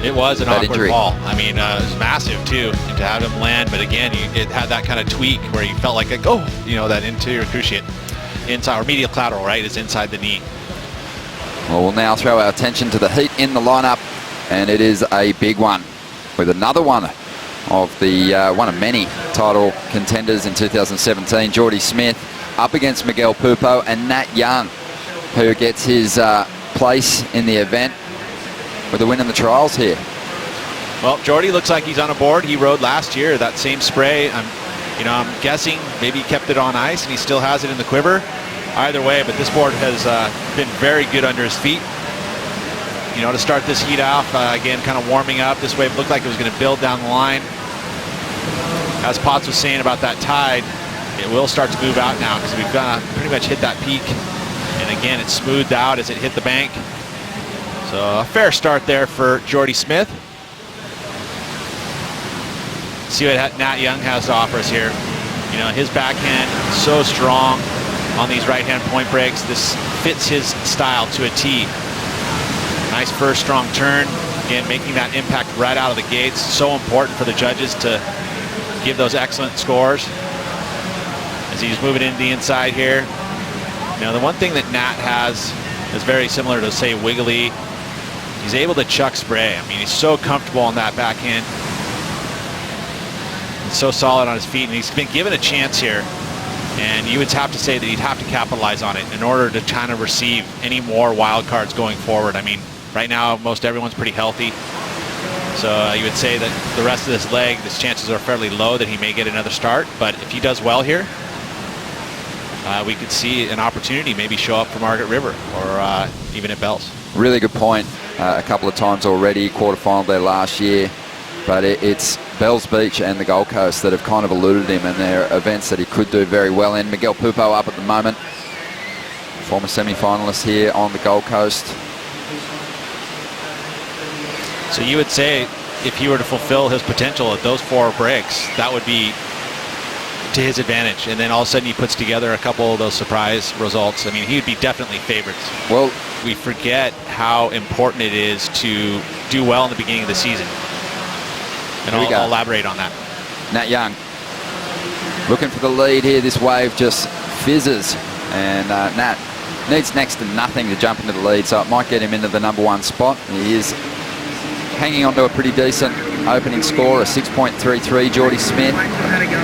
It was an awkward injury. fall. I mean, it was massive too, and to have him land. But again, it had that kind of tweak where you felt like, that anterior cruciate inside or medial collateral, right, is inside the knee. Well, we'll now throw our attention to the heat in the lineup, and it is a big one with another one of the one of many title contenders in 2017. Jordy Smith up against Miguel Pupo and Nat Young, who gets his place in the event with a win in the trials here. Well, Jordy looks like he's on a board. He rode last year that same spray. I'm guessing maybe he kept it on ice and he still has it in the quiver. Either way, but this board has been very good under his feet. To start this heat off, again, kind of warming up. This wave looked like it was going to build down the line. As Potts was saying about that tide, it will start to move out now because we've pretty much hit that peak. And again, it's smoothed out as it hit the bank. So a fair start there for Jordy Smith. See what Nat Young has to offer us here. His backhand is so strong on these right-hand point breaks. This fits his style to a T. Nice first strong turn. Again, making that impact right out of the gates. So important for the judges to give those excellent scores. As he's moving into the inside here. The one thing that Nat has is very similar to, say, Wiggly. He's able to chuck spray. I mean, he's so comfortable on that backhand. He's so solid on his feet, and he's been given a chance here. And you would have to say that he'd have to capitalize on it in order to kind of receive any more wild cards going forward. I mean, right now, most everyone's pretty healthy. So you would say that the rest of this leg, his chances are fairly low that he may get another start. But if he does well here, we could see an opportunity maybe show up for Margaret River or even at Bell's. Really good point. A couple of times already, quarterfinal there last year. But it's Bells Beach and the Gold Coast that have kind of eluded him, and they're events that he could do very well in. Miguel Pupo up at the moment. Former semi-finalist here on the Gold Coast. So you would say if he were to fulfill his potential at those 4 breaks, that would be to his advantage. And then all of a sudden he puts together a couple of those surprise results. I mean, he would be definitely favorites. Well, we forget how important it is to do well in the beginning of the season. And I'll elaborate on that. Nat Young looking for the lead here. This wave just fizzes, and Nat needs next to nothing to jump into the lead, so it might get him into the #1 spot. He is hanging on to a pretty decent opening score, a 6.33. Jordy Smith,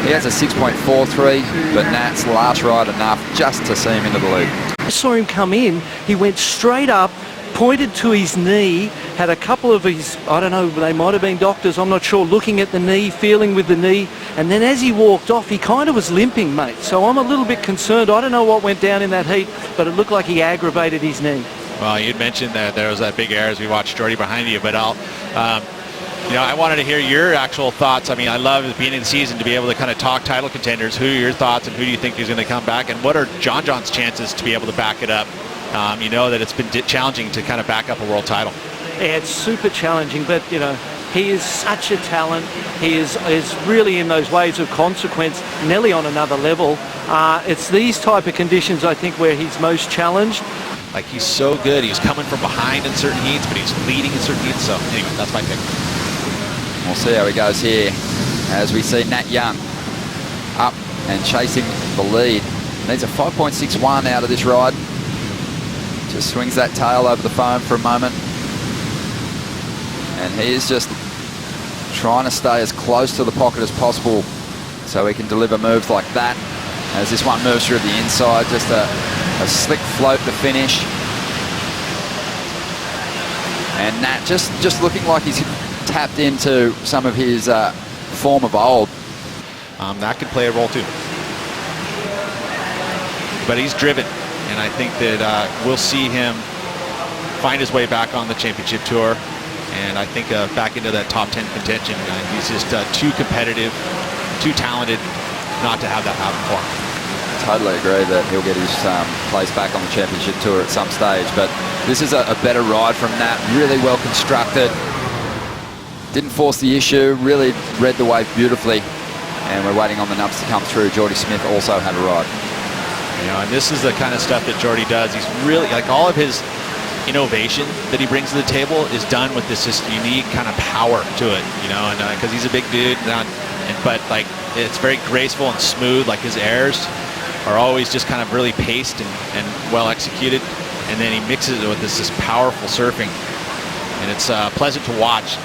he has a 6.43, but Nat's last ride enough just to see him into the lead. I saw him come in. He went straight up, pointed to his knee, had a couple of his, I don't know, they might have been doctors, I'm not sure, looking at the knee, feeling with the knee, and then as he walked off, he kind of was limping, mate. So I'm a little bit concerned. I don't know what went down in that heat, but it looked like he aggravated his knee. Well, you'd mentioned that there was that big error as we watched Jordy behind you, but I wanted to hear your actual thoughts. I mean, I love at the beginning of the season to be able to kind of talk title contenders. Who are your thoughts, and who do you think is going to come back, and what are John's chances to be able to back it up? You know that it's been challenging to kind of back up a world title. Yeah, it's super challenging, but he is such a talent. He is really in those waves of consequence, nearly on another level. It's these type of conditions, I think, where he's most challenged. Like, he's so good. He was coming from behind in certain heats, but he's leading in certain heats. So anyway, that's my pick. We'll see how he goes here as we see Nat Young up and chasing the lead. Needs a 5.61 out of this ride. Just swings that tail over the foam for a moment. And he is just trying to stay as close to the pocket as possible so he can deliver moves like that. As this one moves through the inside, just a slick float to finish. And Nat just looking like he's tapped into some of his form of old. That could play a role too. But he's driven. And I think that we'll see him find his way back on the championship tour. And I think back into that top 10 contention. He's just too competitive, too talented not to have that happen for him. Totally agree that he'll get his place back on the championship tour at some stage. But this is a better ride from Nat. Really well constructed. Didn't force the issue. Really read the wave beautifully. And we're waiting on the nubs to come through. Jordy Smith also had a ride. And this is the kind of stuff that Jordy does. He's really, like, all of his innovation that he brings to the table is done with this just unique kind of power to it, you know, and because he's a big dude, but like it's very graceful and smooth. Like his airs are always just kind of really paced and well executed, and then he mixes it with this powerful surfing, and it's pleasant to watch.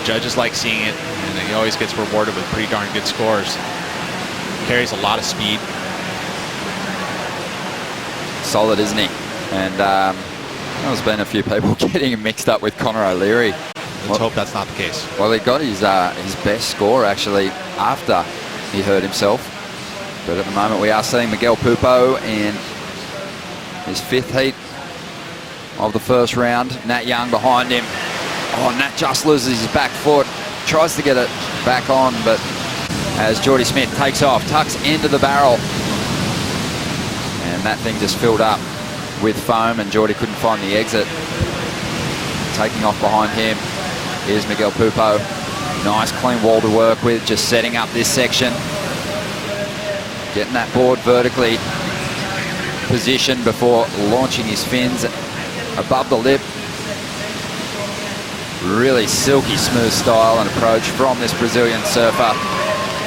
Judges like seeing it, and he always gets rewarded with pretty darn good scores. Carries a lot of speed. Solid, isn't he? And there's been a few people getting him mixed up with Connor O'Leary. Let's hope that's not the case. Well, he got his best score actually after he hurt himself. But at the moment we are seeing Miguel Pupo in his 5th heat of the first round. Nat Young behind him. Oh, Nat just loses his back foot. Tries to get it back on, but as Jordy Smith takes off, tucks into the barrel. And that thing just filled up with foam, and Jordy couldn't find the exit. Taking off behind him is Miguel Pupo. Nice clean wall to work with, just setting up this section. Getting that board vertically positioned before launching his fins above the lip. Really silky smooth style and approach from this Brazilian surfer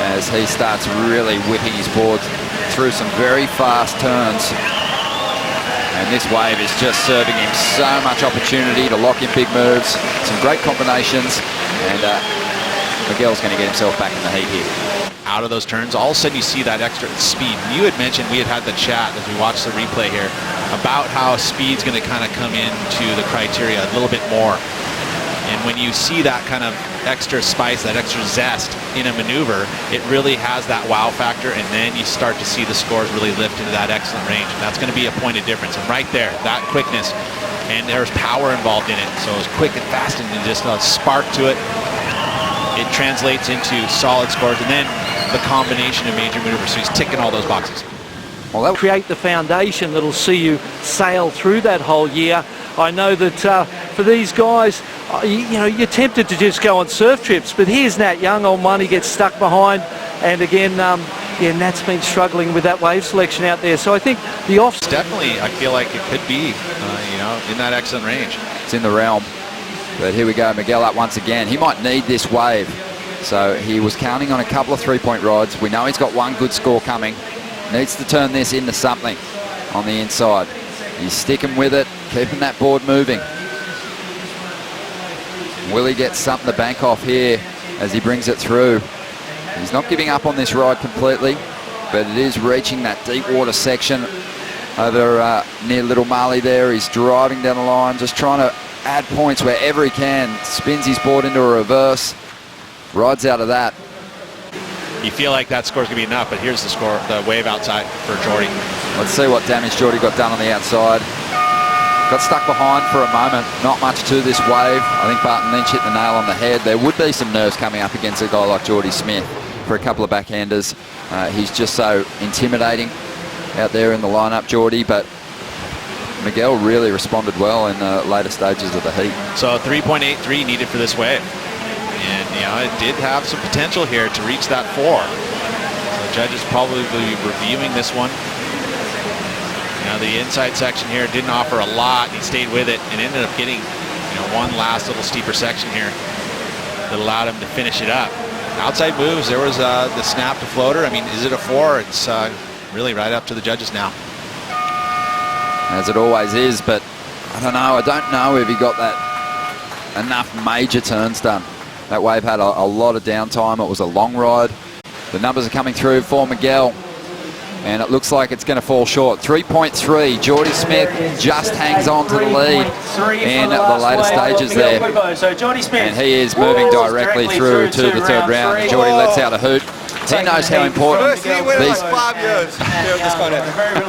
as he starts really whipping his board through some very fast turns. And this wave is just serving him so much opportunity to lock in big moves, some great combinations, and Miguel's going to get himself back in the heat here. Out of those turns, all of a sudden you see that extra speed. You had mentioned, we had the chat as we watched the replay here, about how speed's going to kind of come into the criteria a little bit more. And when you see that kind of extra spice, that extra zest in a maneuver, it really has that wow factor, and then you start to see the scores really lift into that excellent range. And that's going to be a point of difference. And right there, that quickness, and there's power involved in it. So it's quick and fast, and just a spark to it. It translates into solid scores, and then the combination of major maneuvers. So he's ticking all those boxes. Well, that'll create the foundation that'll see you sail through that whole year. I know that for these guys, you know, you're tempted to just go on surf trips, but here's Nat Young on one. He gets stuck behind, and again, yeah, Nat's been struggling with that wave selection out there. So I think the off definitely, I feel like it could be, you know, in that excellent range. It's in the realm. But here we go, Miguel up once again. He might need this wave. So he was counting on a couple of 3-point rods. We know he's got one good score coming. Needs to turn this into something on the inside. He's sticking with it, keeping that board moving. Will he get something to bank off here as he brings it through? He's not giving up on this ride completely, but it is reaching that deep water section over near Little Marley there. He's driving down the line, just trying to add points wherever he can. Spins his board into a reverse, rides out of that. You feel like that score's going to be enough, but here's the score, the wave outside for Jordy. Let's see what damage Jordy got done on the outside. Got stuck behind for a moment. Not much to this wave. I think Barton Lynch hit the nail on the head. There would be some nerves coming up against a guy like Jordy Smith for a couple of backhanders. He's just so intimidating out there in the lineup, Jordy, but Miguel really responded well in the later stages of the heat. So 3.83 needed for this wave. And, you know, it did have some potential here to reach that 4. So judges probably will be reviewing this one. You know, the inside section here didn't offer a lot. He stayed with it and ended up getting, you know, one last little steeper section here that allowed him to finish it up. Outside moves, there was the snap to floater. I mean, is it a 4? It's really right up to the judges now. As it always is, but I don't know. I don't know if he got that enough major turns done. That wave had a lot of downtime. It was a long ride. The numbers are coming through for Miguel, and it looks like it's going to fall short. 3.3. Jordy Smith just hangs on to the lead in the later stages there. And he is moving directly through to the third round. And Jordy lets out a hoot. He knows how important these...